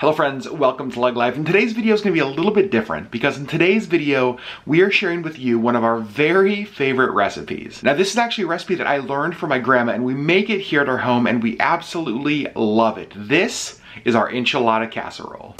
Hello friends, welcome to LeggLife, and today's video is going to be a little bit different because in today's video we are sharing with you one of our very favorite recipes. Now this is actually a recipe that I learned from my grandma and we make it here at our home and we absolutely love it. This is our enchilada casserole.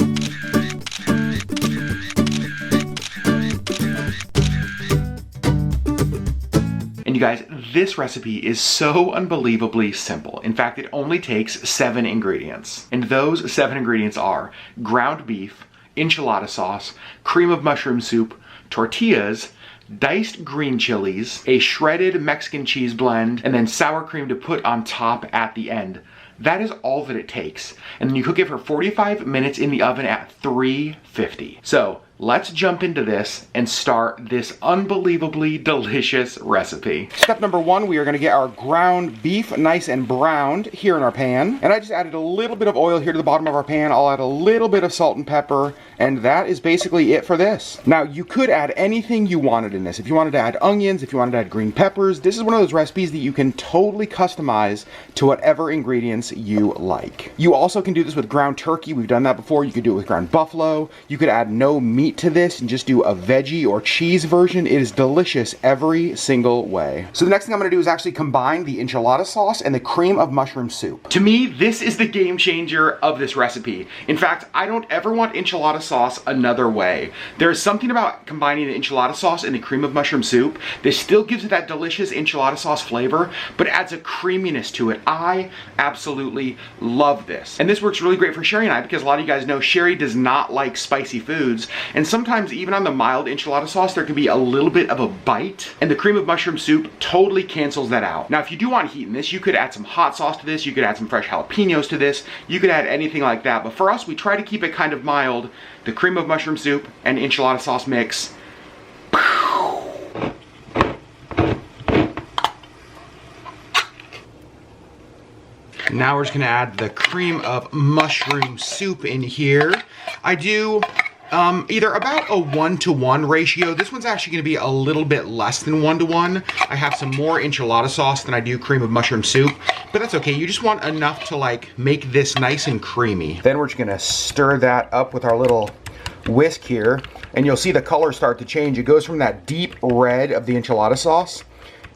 And you guys, this recipe is so unbelievably simple. In fact, it only takes 7 ingredients. And those 7 ingredients are ground beef, enchilada sauce, cream of mushroom soup, tortillas, diced green chilies, a shredded Mexican cheese blend, and then sour cream to put on top at the end. That is all that it takes. And then you cook it for 45 minutes in the oven at 350. So let's jump into this and start this unbelievably delicious recipe. Step number 1, we are gonna get our ground beef nice and browned here in our pan. And I just added a little bit of oil here to the bottom of our pan. I'll add a little bit of salt and pepper, and that is basically it for this. Now you could add anything you wanted in this. If you wanted to add onions, if you wanted to add green peppers, this is one of those recipes that you can totally customize to whatever ingredients you like. You also can do this with ground turkey. We've done that before. You could do it with ground buffalo. You could add no meat to this and just do a veggie or cheese version. It is delicious every single way. So the next thing I'm gonna do is actually combine the enchilada sauce and the cream of mushroom soup. To me, this is the game changer of this recipe. In fact, I don't ever want enchilada sauce another way. There's something about combining the enchilada sauce and the cream of mushroom soup that still gives it that delicious enchilada sauce flavor, but adds a creaminess to it. I absolutely love this. And this works really great for Sherri and I because a lot of you guys know Sherri does not like spicy foods, and sometimes even on the mild enchilada sauce there can be a little bit of a bite, and the cream of mushroom soup totally cancels that out. Now if you do want heat in this, you could add some hot sauce to this, you could add some fresh jalapenos to this, you could add anything like that, but for us we try to keep it kind of mild. The cream of mushroom soup and enchilada sauce mix. Now we're just gonna add the cream of mushroom soup in here. I do either about a 1-to-1 ratio. This one's actually gonna be a little bit less than 1-to-1. I have some more enchilada sauce than I do cream of mushroom soup, but that's okay. You just want enough to like make this nice and creamy. Then we're just gonna stir that up with our little whisk here, and you'll see the color start to change. It goes from that deep red of the enchilada sauce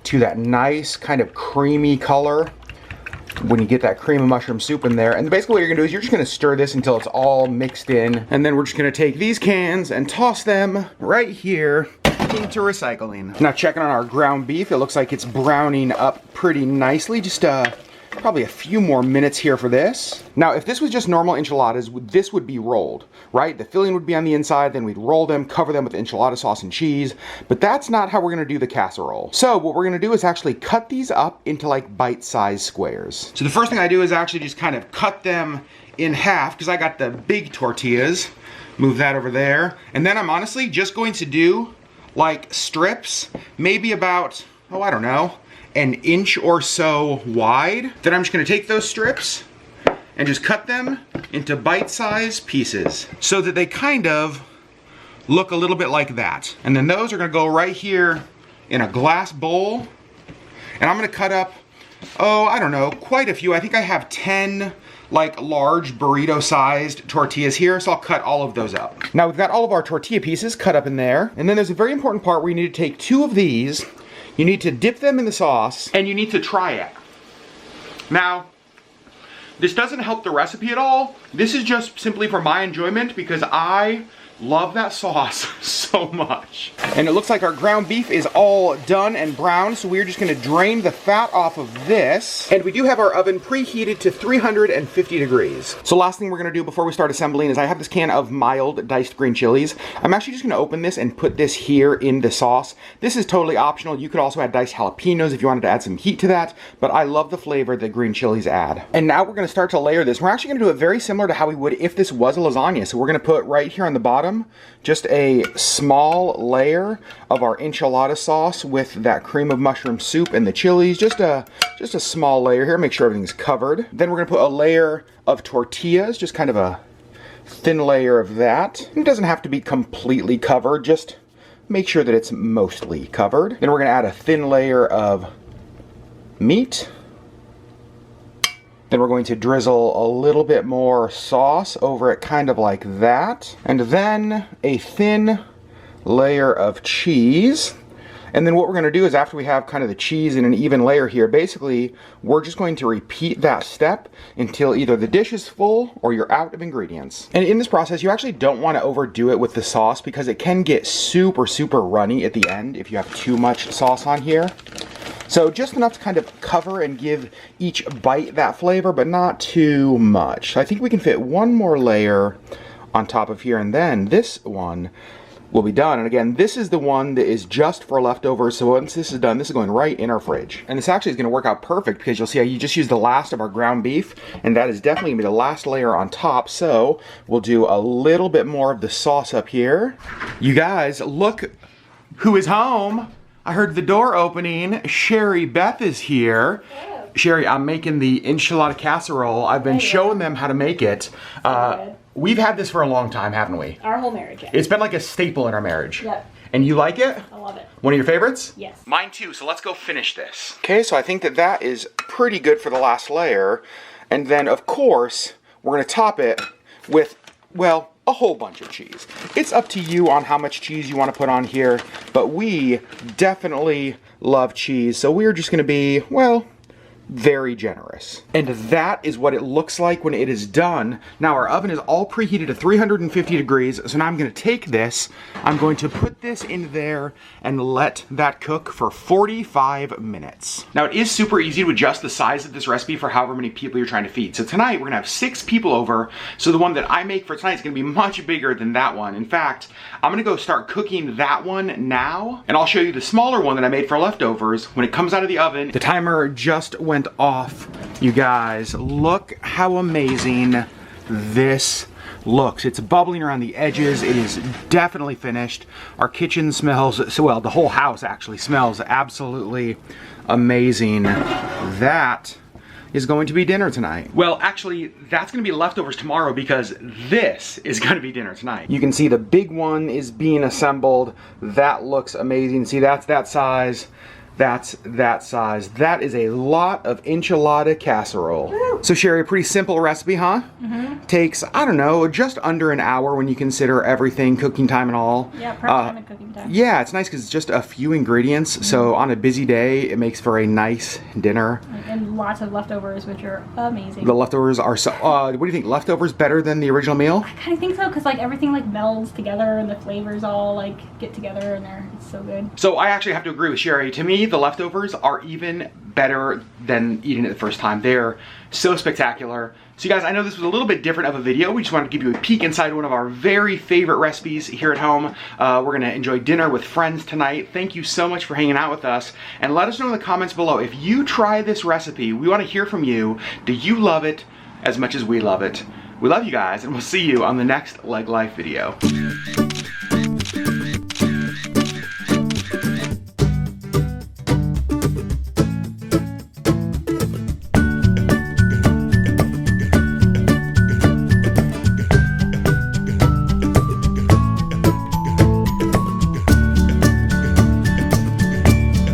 to that nice kind of creamy color when you get that cream of mushroom soup in there. And basically what you're gonna do is you're just gonna stir this until it's all mixed in, and then we're just gonna take these cans and toss them right here into recycling. Now checking on our ground beef, it looks like it's browning up pretty nicely. Just probably a few more minutes here for this. Now if this was just normal enchiladas, this would be rolled, right? The filling would be on the inside, then we'd roll them, cover them with enchilada sauce and cheese, but that's not how we're gonna do the casserole. So what we're gonna do is actually cut these up into like bite-sized squares. So the first thing I do is actually just kind of cut them in half because I got the big tortillas. Move that over there. And then I'm honestly just going to do like strips, maybe about, oh, I don't know, an inch or so wide. Then I'm just gonna take those strips and just cut them into bite-sized pieces so that they kind of look a little bit like that. And then those are gonna go right here in a glass bowl. And I'm gonna cut up, oh, I don't know, quite a few. I think I have 10 like large burrito-sized tortillas here, so I'll cut all of those up. Now we've got all of our tortilla pieces cut up in there. And then there's a very important part where you need to take 2 of these. You need to dip them in the sauce, and you need to try it. Now, this doesn't help the recipe at all. This is just simply for my enjoyment because I love that sauce so much. And it looks like our ground beef is all done and brown, so we're just gonna drain the fat off of this. And we do have our oven preheated to 350 degrees. So last thing we're gonna do before we start assembling is I have this can of mild diced green chilies. I'm actually just gonna open this and put this here in the sauce. This is totally optional. You could also add diced jalapenos if you wanted to add some heat to that, but I love the flavor that green chilies add. And now we're gonna start to layer this. We're actually gonna do it very similar to how we would if this was a lasagna. So we're gonna put right here on the bottom just a small layer of our enchilada sauce with that cream of mushroom soup and the chilies. Just a small layer here. Make sure everything's covered. Then we're gonna put a layer of tortillas, just kind of a thin layer of that. It doesn't have to be completely covered. Just make sure that it's mostly covered. Then we're gonna add a thin layer of meat. Then we're going to drizzle a little bit more sauce over it, kind of like that. And then a thin layer of cheese. And then what we're gonna do is, after we have kind of the cheese in an even layer here, basically, we're just going to repeat that step until either the dish is full or you're out of ingredients. And in this process, you actually don't wanna overdo it with the sauce because it can get super, super runny at the end if you have too much sauce on here. So just enough to kind of cover and give each bite that flavor, but not too much. I think we can fit one more layer on top of here, and then this one will be done. And again, this is the one that is just for leftovers. So once this is done, this is going right in our fridge. And this actually is gonna work out perfect because you'll see how you just use the last of our ground beef, and that is definitely gonna be the last layer on top. So we'll do a little bit more of the sauce up here. You guys, look who is home. I heard the door opening. Sherri Beth is here. Sherri, I'm making the enchilada casserole. I've been showing them how to make it. We've had this for a long time, haven't we? Our whole marriage, yeah. It's been like a staple in our marriage. Yep. And you like it? I love it. One of your favorites? Yes. Mine too, so let's go finish this. Okay, so I think that that is pretty good for the last layer. And then, of course, we're gonna top it with, well, a whole bunch of cheese. It's up to you on how much cheese you want to put on here, but we definitely love cheese, so we're just gonna be, well, very generous. And that is what it looks like when it is done. Now our oven is all preheated to 350 degrees, so now I'm gonna take this, I'm going to put this in there and let that cook for 45 minutes. Now it is super easy to adjust the size of this recipe for however many people you're trying to feed. So tonight we're gonna have 6 people over, so the one that I make for tonight is gonna be much bigger than that one. In fact, I'm gonna go start cooking that one now, and I'll show you the smaller one that I made for leftovers when it comes out of the oven. The timer just went off. You guys, look how amazing this looks. It's bubbling around the edges. It is definitely finished. Our kitchen smells, so well, the whole house actually smells absolutely amazing. That is going to be dinner tonight. Well, actually, that's gonna be leftovers tomorrow because this is gonna be dinner tonight. You can see the big one is being assembled. That looks amazing. See, that's that size. That's that size. That is a lot of enchilada casserole. Woo. So Sherri, a pretty simple recipe, huh? Mm-hmm. Takes, I don't know, just under an hour when you consider everything, cooking time and all. Yeah, prep time and cooking time. Yeah, it's nice because it's just a few ingredients. Mm-hmm. So on a busy day, it makes for a nice dinner. And lots of leftovers, which are amazing. The leftovers are so, what do you think? Leftovers better than the original meal? I kind of think so, because like everything like melds together and the flavors all like get together and it's so good. So I actually have to agree with Sherri. To me, the leftovers are even better than eating it the first time. They're so spectacular. So you guys, I know this was a little bit different of a video. We just wanted to give you a peek inside one of our very favorite recipes here at home. We're gonna enjoy dinner with friends tonight. Thank you so much for hanging out with us. And let us know in the comments below, if you try this recipe, we wanna hear from you. Do you love it as much as we love it? We love you guys, and we'll see you on the next LeggLife video.